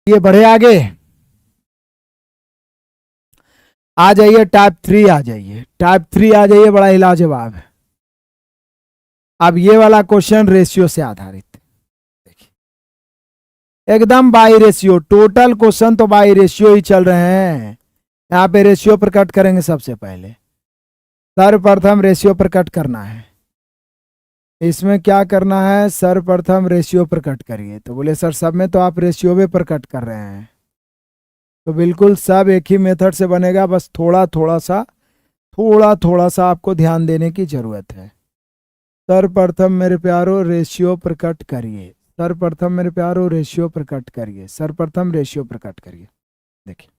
ये बढ़े आगे, आ जाइए टाइप 3, आ जाइए टाइप 3, आ जाइए। बड़ा ही लाजवाब है। अब ये वाला क्वेश्चन रेशियो से आधारित, देखिए एकदम बाई रेशियो, टोटल क्वेश्चन तो बाई रेशियो ही चल रहे हैं। यहाँ पे रेशियो पर कट करेंगे। सबसे पहले सर्वप्रथम रेशियो पर कट करना है। इसमें क्या करना है, सर्वप्रथम रेशियो पर कट करिए। तो बोले सर सब में तो आप रेशियो पर कट कर रहे हैं। तो बिल्कुल सब एक ही मेथड से बनेगा, बस थोड़ा थोड़ा सा आपको ध्यान देने की जरूरत है। सर्वप्रथम मेरे प्यारो रेशियो पर कट करिए। सर्वप्रथम मेरे प्यारो रेशियो पर कट करिए। सर्वप्रथम रेशियो पर कट करिए। देखिए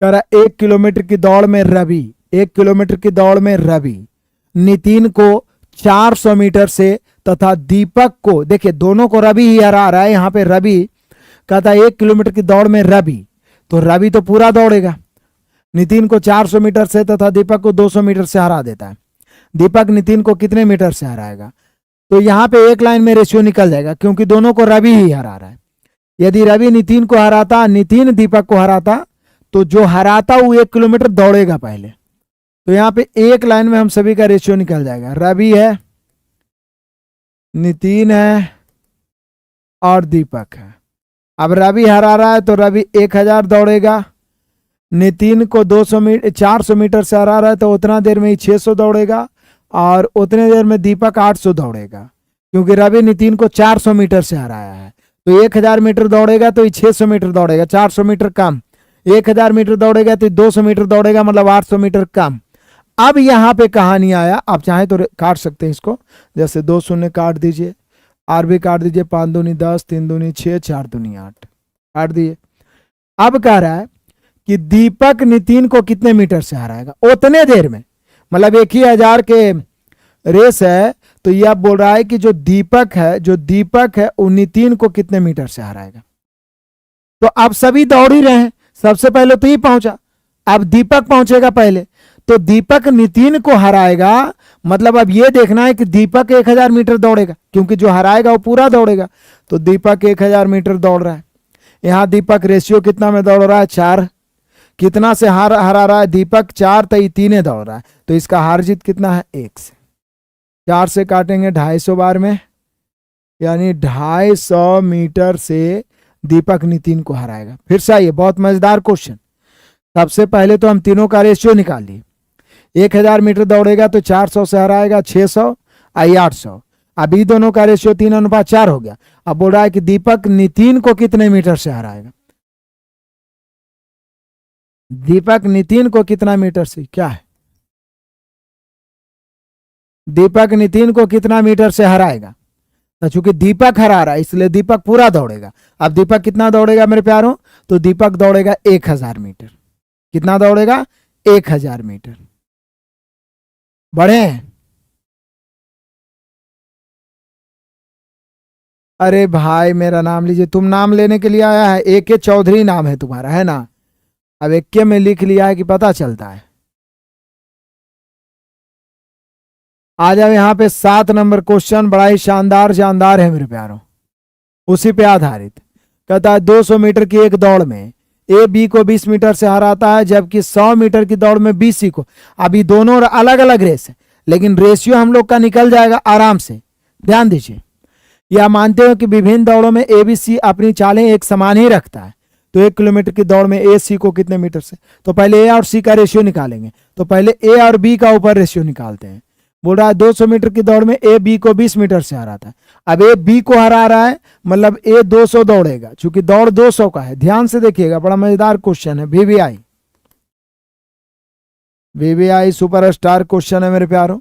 कह रहा 1 किलोमीटर की दौड़ में रवि, 1 किलोमीटर की दौड़ में रवि नितिन को 400 मीटर से तथा दीपक को, देखिए दोनों को रवि ही हरा रहा है। यहां पे रवि कहता है 1 किलोमीटर की दौड़ में रवि, तो रवि तो पूरा दौड़ेगा। नितिन को 400 मीटर से तथा दीपक को 200 मीटर से हरा देता है। दीपक नितिन को कितने मीटर से हराएगा? तो यहां पे एक लाइन में रेशियो निकल जाएगा, क्योंकि दोनों को रवि ही हरा रहा है। यदि रवि नितिन को हराता, नितिन दीपक को हराता, तो जो हराता वो 1 किलोमीटर दौड़ेगा पहले। तो यहां पे एक लाइन में हम सभी का रेशियो निकल जाएगा। रवि है, नितिन है और दीपक है। अब रवि हरा रहा है तो रवि 1000 दौड़ेगा। नितिन को 400 मीटर से हरा रहा है तो उतना देर में ही 600 दौड़ेगा, और उतने देर में दीपक 800 दौड़ेगा, क्योंकि रवि नितिन को 400 मीटर से हराया है। तो 1000 मीटर दौड़ेगा तो 600 मीटर दौड़ेगा, 400 मीटर कम। 1000 मीटर दौड़ेगा तो 200 मीटर दौड़ेगा, मतलब 800 मीटर कम। अब यहां पे कहानी आया, आप चाहें तो काट सकते हैं इसको, जैसे 2 शून्य काट दीजिए, आर भी काट दीजिए, 5 दूनी 10, 3 दूनी 6, 4 दूनी 8 काट दिए। अब कह रहा है कि दीपक नितिन को कितने मीटर से हराएगा उतने देर में, मतलब 1000 के रेस है, तो यह बोल रहा है कि जो दीपक है वो नितिन को कितने मीटर से हराएगा। तो अब सभी दौड़ ही रहे हैं, सबसे पहले तो ही पहुंचा, अब दीपक पहुंचेगा पहले, तो दीपक नितिन को हराएगा। मतलब अब यह देखना है कि दीपक 1000 मीटर दौड़ेगा, क्योंकि जो हराएगा वो पूरा दौड़ेगा। तो दीपक 1000 मीटर दौड़ रहा है। यहां दीपक रेशियो कितना में दौड़ रहा है, 4। कितना से हरा रहा है दीपक, 4, तो 3 दौड़ रहा है। तो इसका हार जीत कितना है, 1 से। 4 से काटेंगे 250 बार में, यानी 250 मीटर से दीपक नितिन को हराएगा। फिर से आइए, बहुत मजेदार क्वेश्चन। सबसे पहले तो हम तीनों का रेशियो निकाल लिए। 1000 मीटर दौड़ेगा तो 400 से हराएगा 600 आई 800। अभी दोनों का रेशियो 3:4 हो गया। अब बोल रहा है कि दीपक नितिन को कितने मीटर से हराएगा। दीपक नितिन को कितना मीटर से, क्या है, दीपक नितिन को कितना मीटर से हराएगा। तो चूंकि दीपक हरा रहा है इसलिए दीपक पूरा दौड़ेगा। अब दीपक कितना दौड़ेगा मेरे प्यारों, तो दीपक दौड़ेगा 1000 मीटर। कितना दौड़ेगा, 1000 मीटर। बढ़े, अरे भाई मेरा नाम लीजिए, तुम नाम लेने के लिए आया है, AK चौधरी नाम है तुम्हारा, है ना। अब एक में लिख लिया है कि पता चलता है। आ जाओ यहाँ पे 7 नंबर क्वेश्चन, बड़ा ही शानदार है मेरे प्यारों, उसी पे आधारित। कहता है 200 मीटर की एक दौड़ में ए बी को 20 मीटर से हराता है, जबकि 100 मीटर की दौड़ में बी सी को। अभी दोनों अलग अलग रेस है, लेकिन रेशियो हम लोग का निकल जाएगा आराम से। ध्यान दीजिए, यह मानते हो कि विभिन्न दौड़ों में ए बी सी अपनी चालें एक समान ही रखता है। तो 1 किलोमीटर की दौड़ में ए सी को कितने मीटर से, तो पहले ए और सी का रेशियो निकालेंगे। तो पहले ए और बी का ऊपर रेशियो निकालते हैं। बोल रहा है 200 मीटर की दौड़ में ए बी को 20 मीटर से हराता है। अब ए बी को हरा रहा है, मतलब ए 200 दौड़ेगा, चूंकि दौड़ 200 का है। ध्यान से देखिएगा, बड़ा मजेदार क्वेश्चन है। वीवीआई सुपरस्टार क्वेश्चन है मेरे प्यारों।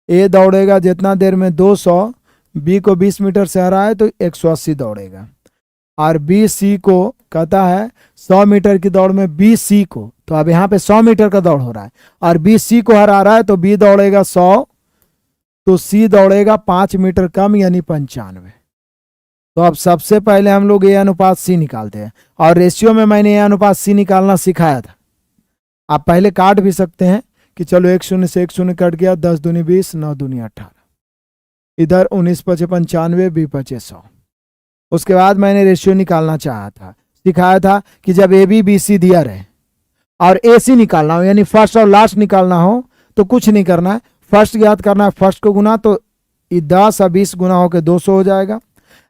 ए दौड़ेगा जितना देर में 200, बी को 20 मीटर से हरा है तो 180 दौड़ेगा। और बी सी को कहता है 100 मीटर की दौड़ में बी सी को, तो अब यहाँ पे 100 मीटर का दौड़ हो रहा है और बी सी को हरा रहा है, तो बी दौड़ेगा 100, तो सी दौड़ेगा 5 मीटर कम, यानी 95। तो अब सबसे पहले हम लोग ए अनुपात सी निकालते हैं, और रेशियो में मैंने ए अनुपात सी निकालना सिखाया था। आप पहले काट भी सकते हैं कि चलो 1 शून्य से 1 शून्य कट गया, 10 दूनी 20, 9 दूनी 18, इधर 19 पचे 95, 20 पचे 100। उसके बाद मैंने रेशियो निकालना चाहा था, सिखाया था कि जब ए बी बी सी दिया रहे और ए सी निकालना हो, यानी फर्स्ट और लास्ट निकालना हो, तो कुछ नहीं करना है, फर्स्ट ज्ञात करना है, फर्स्ट को गुना तो 10 और 20 गुना होकर 200 हो जाएगा।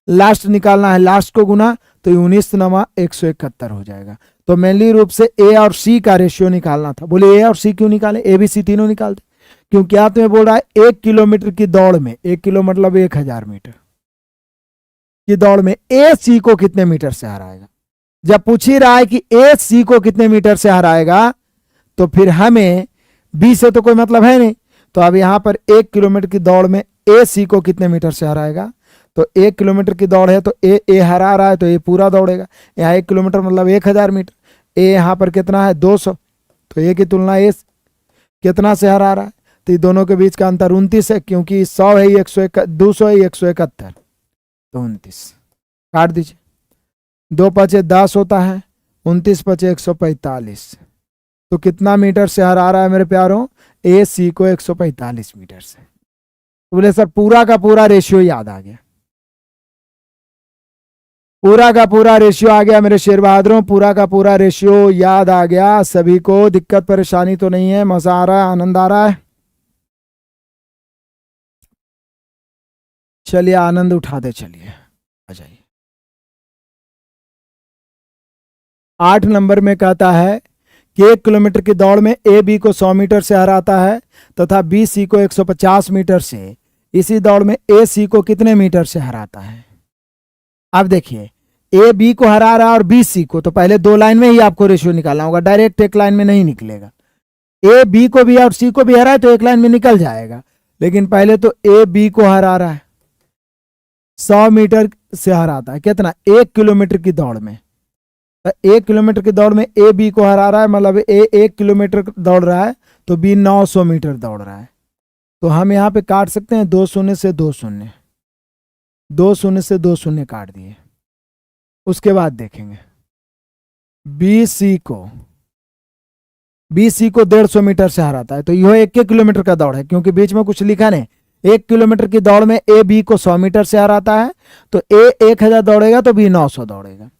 लास्ट निकालना है, लास्ट को गुना तो 19 नमा 171 हो जाएगा। तो मेनली रूप से ए और सी का रेशियो निकालना था। बोले ए और सी क्यों निकाले, ए बी सी तीनों निकालते, क्योंकि आप तुम्हें बोल रहा है 1 किलोमीटर की दौड़ में, 1 किलो मतलब 1000 मीटर की दौड़ में ए सी को कितने मीटर से हराएगा। जब पूछ ही रहा है कि ए सी को कितने मीटर से हराएगा, तो फिर हमें बी से तो कोई मतलब है नहीं, तो अब यहां पर 1 किलोमीटर की दौड़ में ए सी को कितने मीटर से हराएगा। तो 1 किलोमीटर की दौड़ है तो ए हरा रहा है तो ए पूरा दौड़ेगा। यहाँ 1 किलोमीटर मतलब 1000 मीटर, ए यहाँ पर कितना है 200, तो ए की तुलना ए कितना से हरा रहा है, तो ये दोनों के बीच का अंतर 29 है, क्योंकि 100 है 200 है 171, तो 29 काट दीजिए। 2 पचे 10 होता है, 29 पचे 145, तो कितना मीटर से हरा रहा है मेरे प्यारों, ए सी को 145 मीटर से। तो बोले सर पूरा का पूरा रेशियो याद आ गया, पूरा का पूरा रेशियो आ गया मेरे शेर बहादुरों, पूरा का पूरा रेशियो याद आ गया। सभी को दिक्कत परेशानी तो नहीं है, मजा आ रहा है, आनंद आ रहा है। चलिए आनंद उठाते चलिए, आ जाइए। 8 नंबर में कहता है कि 1 किलोमीटर की दौड़ में ए बी को 100 मीटर से हराता है तथा बी सी को 150 मीटर से। इसी दौड़ में ए सी को कितने मीटर से हराता है। अब देखिए ए बी को हरा रहा है और बी सी को, तो पहले 2 लाइन में ही आपको रेशियो निकालना होगा, डायरेक्ट एक लाइन में नहीं निकलेगा। ए बी को भी और सी को भी हरा है तो एक लाइन में निकल जाएगा, लेकिन पहले तो ए बी को हरा रहा है 100 मीटर से हराता है, कितना 1 किलोमीटर की दौड़ में। 1 किलोमीटर की दौड़ में ए बी को हरा रहा है, मतलब ए 1 किलोमीटर दौड़ रहा है तो बी 900 मीटर दौड़ रहा है। तो हम यहाँ पे काट सकते हैं 2 शून्य से 2 शून्य, 2 शून्य से 2 शून्य काट दिए। उसके बाद देखेंगे बी सी को 150 मीटर से हराता है, तो यह 1 किलोमीटर का दौड़ है, क्योंकि बीच में कुछ लिखा नहीं। 1 किलोमीटर की दौड़ में ए बी को 100 मीटर से हराता है, तो ए 1000 दौड़ेगा तो बी 900 दौड़ेगा।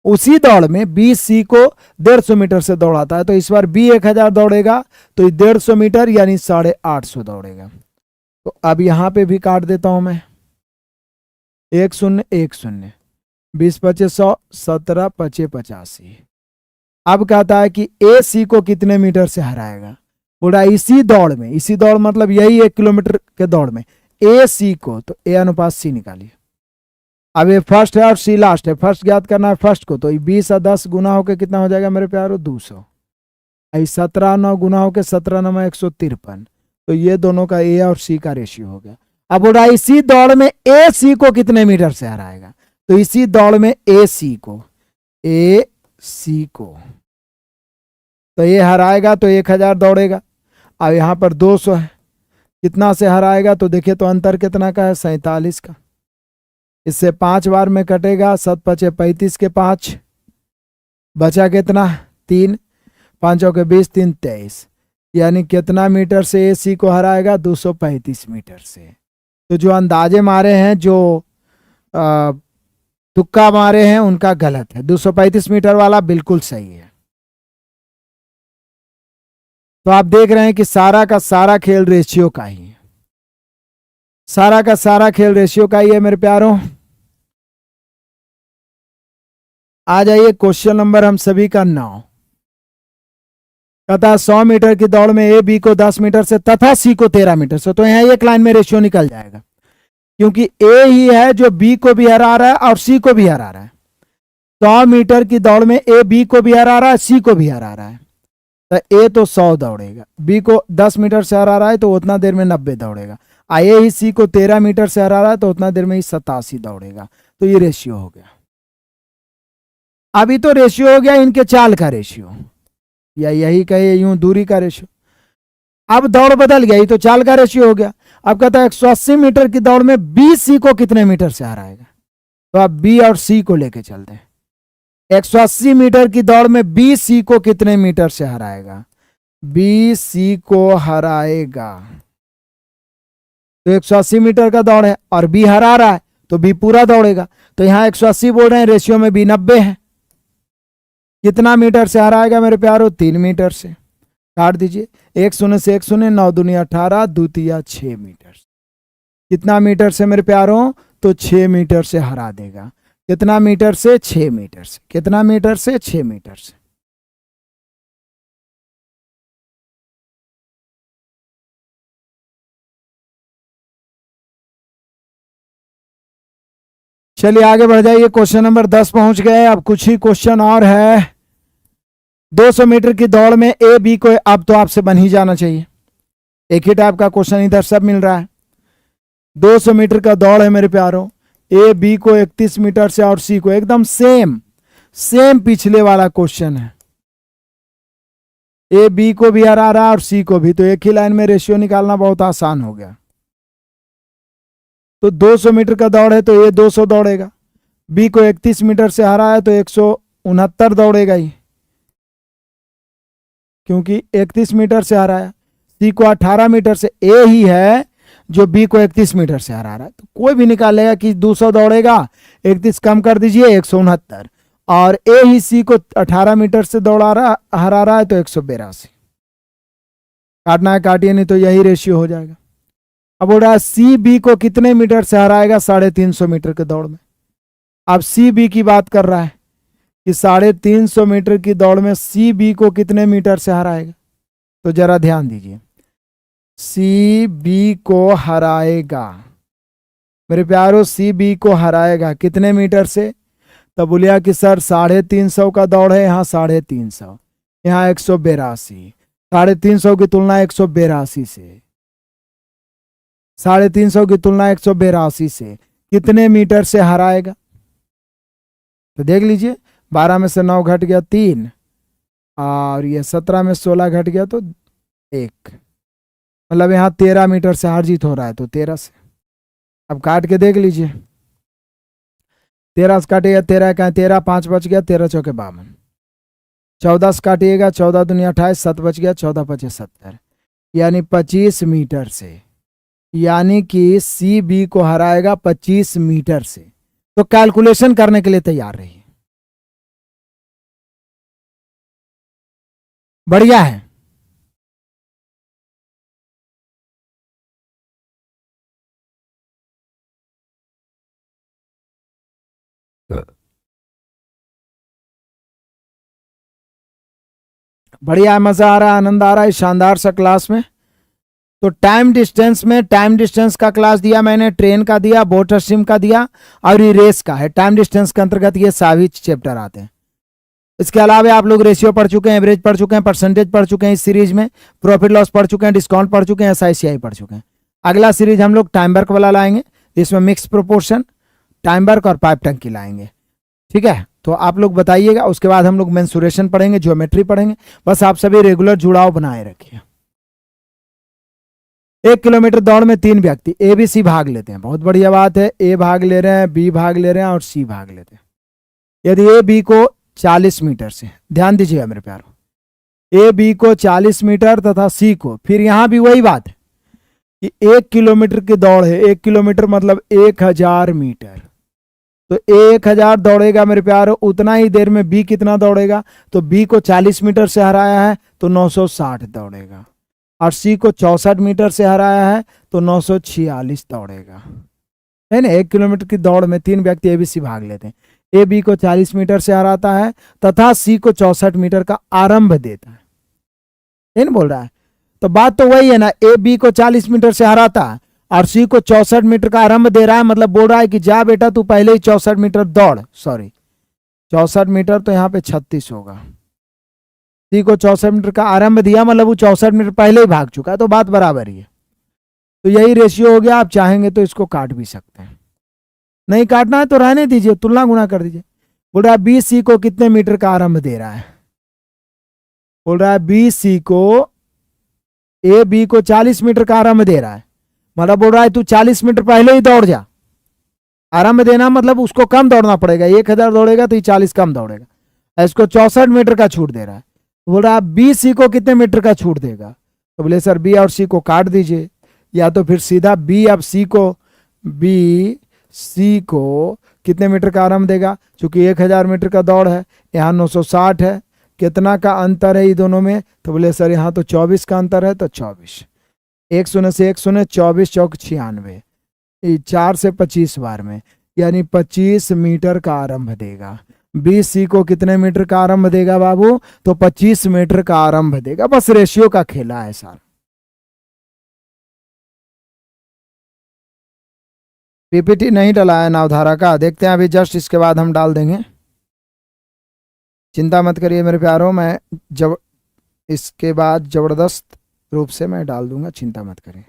उसी दौड़ में बी सी को 150 मीटर से दौड़ाता है, तो इस बार बी 1000 दौड़ेगा तो 150 मीटर यानी 850 दौड़ेगा। तो अब यहां पे भी काट देता हूं मैं, 1 शून्य 1 शून्य, 20 पचे 100, 17 पचे 85। अब कहता है कि ए सी को कितने मीटर से हराएगा। बोला इसी दौड़ में, इसी दौड़ मतलब यही 1 किलोमीटर के दौड़ में ए सी को, तो ए अनुपात सी निकालिए। अब ये फर्स्ट है और सी लास्ट है, फर्स्ट ज्ञात करना है फर्स्ट को, तो 20 और 10 गुना होकर कितना हो जाएगा मेरे प्यारो 200। 17 9 गुना होकर 17 9 153, तो ये दोनों का ए और सी का रेशियो हो गया। अब बोल रहा है इसी दौड़ में ए सी को कितने मीटर से हराएगा, तो इसी दौड़ में ए सी को तो ये हराएगा तो 1000 दौड़ेगा। अब यहां पर 200 है, कितना से हराएगा, तो देखिए तो अंतर कितना का है 47 का। इससे 5 बार में कटेगा, 7 पचे 35 के 5, बचा कितना 3, 5 के 20, 3 23, यानी कितना मीटर से ए सी को हराएगा 235 मीटर से। तो जो अंदाजे मारे हैं, जो तुक्का मारे हैं, उनका गलत है। 235 मीटर वाला बिल्कुल सही है। तो आप देख रहे हैं कि सारा का सारा खेल रेशियो का ही है, सारा का सारा खेल रेशियो का ही है मेरे प्यारों। आ जाइए क्वेश्चन नंबर हम सभी का 9। कहता 100 मीटर की दौड़ में ए बी को 10 मीटर से तथा सी को 13 मीटर से, तो यहां एक लाइन में रेशियो निकल जाएगा, क्योंकि ए ही है जो बी को भी हरा रहा है और सी को भी हरा रहा है। 100 मीटर की दौड़ में ए बी को भी हरा रहा है, सी को भी हरा रहा है, तो ए तो 100 दौड़ेगा, बी को 10 मीटर से हरा रहा है तो उतना देर में 90 दौड़ेगा, ए ही सी को 13 मीटर से हरा रहा है तो उतना देर में ही 87 दौड़ेगा। तो ये रेशियो हो गया। अभी तो रेशियो हो गया इनके चाल का रेशियो, या यही कहे यूं दूरी का रेशियो। अब दौड़ बदल गई तो चाल का रेशियो हो गया। अब कहता है 180 मीटर की दौड़ में बी सी को कितने मीटर से हराएगा, तो अब बी और सी को लेके चलते हैं। 180 मीटर की दौड़ में बी सी को कितने मीटर से हराएगा, बी सी को हराएगा, तो 180 मीटर का दौड़ है और बी हरा रहा है तो बी पूरा दौड़ेगा। तो यहाँ 180 बोल रहे हैं, रेशियो में बी 90 है। कितना मीटर से हराएगा मेरे प्यारो? 3 मीटर से। काट दीजिए, 1 शून्य से 1 शून्य, 9 दूनी 18, द्वितीय 6 मीटर। कितना मीटर से मेरे प्यारों? तो 6 मीटर से हरा देगा। कितना मीटर से? 6 मीटर से। कितना मीटर से? 6 मीटर से। चलिए आगे बढ़ जाइए, क्वेश्चन नंबर 10 पहुंच गए। अब कुछ ही क्वेश्चन और है। 200 मीटर की दौड़ में ए बी को, अब तो आपसे बन ही जाना चाहिए, एक ही टाइप का क्वेश्चन इधर सब मिल रहा है। 200 मीटर का दौड़ है मेरे प्यारों, ए बी को 31 मीटर से और सी को एकदम सेम पिछले वाला क्वेश्चन है। ए बी को भी हरा रहा और सी को भी, तो एक ही लाइन में रेशियो निकालना बहुत आसान हो गया। तो 200 मीटर का दौड़ है तो ए 200 दौड़ेगा, बी को 31 मीटर से हरा है तो 169 दौड़ेगा ही, क्योंकि 31 मीटर से हराया। सी को 18 मीटर से, ए ही है जो बी को 31 मीटर से हरा रहा है, तो कोई भी निकालेगा कि 200 दौड़ेगा, 31 कम कर दीजिए 169, और ए ही सी को 18 मीटर से हरा रहा है तो 182। काटना है काटिए, नहीं तो यही रेशियो हो जाएगा। अब बोल रहा है सी बी को कितने मीटर से हराएगा? 350 मीटर के दौड़ में। अब सी बी की बात कर रहा है कि 350 मीटर की दौड़ में सी बी को कितने मीटर से हराएगा? तो जरा ध्यान दीजिए, सी बी को हराएगा मेरे प्यारों, सी बी को हराएगा कितने मीटर से? तब बोलिया कि सर 350 का दौड़ है, यहाँ 350, यहाँ 182, 350 की तुलना 182 से, 350 की तुलना 182 से कितने मीटर से हराएगा? तो देख लीजिए, 12 में से 9 घट गया 3, और ये 17 में 16 घट गया तो 1, मतलब यहाँ 13 मीटर से हार जीत हो रहा है, तो 13 से। अब काट के देख लीजिए, 13 से काटिएगा, 13 का 13, 5 बच गया, 13 चौके 52, 14 से काटिएगा, 14 दूनी 28, 7 बच गया, 14 पचे 70, यानी 25 मीटर से, यानी कि सी बी को हराएगा 25 मीटर से। तो कैलकुलेशन करने के लिए तैयार रहिए। बढ़िया है। बढ़िया है, मजा आ रहा है, आनंद आ रहा है शानदार सा क्लास में। तो टाइम डिस्टेंस का क्लास दिया मैंने, ट्रेन का दिया, बोट स्ट्रीम का दिया, और ये रेस का है। टाइम डिस्टेंस के अंतर्गत ये सभी चैप्टर आते हैं। इसके अलावा आप लोग रेशियो पढ़ चुके हैं, एवरेज पढ़ चुके हैं, परसेंटेज पढ़ चुके हैं इस सीरीज में, प्रॉफिट लॉस पढ़ चुके हैं, डिस्काउंट पढ़ चुके हैं, SICI पढ़ चुके हैं। अगला सीरीज हम लोग टाइम वर्क वाला लाएंगे, जिसमें मिक्स प्रोपोर्शन, टाइम वर्क और पाइप टंकी लाएंगे। ठीक है, तो आप लोग बताइएगा। उसके बाद हम लोग मेंसुरेशन पढ़ेंगे, ज्योमेट्री पढ़ेंगे। बस आप सभी रेगुलर जुड़ाव बनाए रखिए। 1 किलोमीटर दौड़ में 3 व्यक्ति ए बी सी भाग लेते हैं, बहुत बढ़िया बात है। ए भाग ले रहे हैं, बी भाग ले रहे हैं, और सी भाग लेते हैं। यदि ए बी को 40 मीटर से, ध्यान दीजिएगा मेरे प्यारों, ए बी को 40 मीटर तथा सी को, फिर यहां भी वही बात है कि 1 किलोमीटर की दौड़ है, 1 किलोमीटर मतलब 1000 मीटर, तो 1000 दौड़ेगा मेरे प्यारों। उतना ही देर में बी कितना दौड़ेगा? तो बी को 40 मीटर से हराया है तो 960 दौड़ेगा, और सी को 64 मीटर से हराया है तो 946 दौड़ेगा, है ना। 1 किलोमीटर की दौड़ में 3 व्यक्ति ए बी सी भाग लेते हैं। ए बी को 40 मीटर से हराता है तथा सी को 64 मीटर का आरंभ देता है ना, बोल रहा है। तो बात तो वही है ना, ए बी को 40 मीटर से हराता है और सी को 64 मीटर का आरंभ दे रहा है, मतलब बोल रहा है कि जा बेटा तू पहले ही 64 मीटर दौड़, सॉरी 64 मीटर तो यहाँ पे 36 होगा। सी को 64 मीटर का आरंभ दिया, मतलब वो 64 मीटर पहले ही भाग चुका है, तो बात बराबर ही है। तो यही रेशियो हो गया। आप चाहेंगे तो इसको काट भी सकते हैं, नहीं काटना है तो रहने दीजिए, तुलना गुना कर दीजिए। बोल रहा है बी सी को कितने मीटर का आरंभ दे रहा है? बोल रहा है बी सी को, ए बी को 40 मीटर का आरंभ दे रहा है, मतलब बोल रहा है तू 40 मीटर पहले ही दौड़ जा। आरंभ देना मतलब उसको कम दौड़ना पड़ेगा, 1000 दौड़ेगा तो ये 40 कम दौड़ेगा। इसको 64 मीटर का छूट दे रहा है। बोल रहा है बी सी को कितने मीटर का छूट देगा? तो बोले सर बी और सी को काट दीजिए, या तो फिर सीधा बी अब सी को, बी सी को कितने मीटर का आरंभ देगा? चूंकि 1000 मीटर का दौड़ है, यहाँ 960 है, कितना का अंतर है ये दोनों में? तो बोले सर यहाँ तो 24 का अंतर है, तो 24, एक शून्य से एक शून्य, 24 चौक 96, 4 से 25 बार में, यानी 25 मीटर का आरंभ देगा। बी सी को कितने मीटर का आरंभ देगा बाबू? तो 25 मीटर का आरंभ देगा। बस रेशियो का खेला है सर। पीपीटी नहीं डला है नवधारा का, देखते हैं अभी जस्ट इसके बाद हम डाल देंगे। चिंता मत करिए मेरे प्यारों, मैं जब इसके बाद जबरदस्त रूप से मैं डाल दूंगा, चिंता मत करें।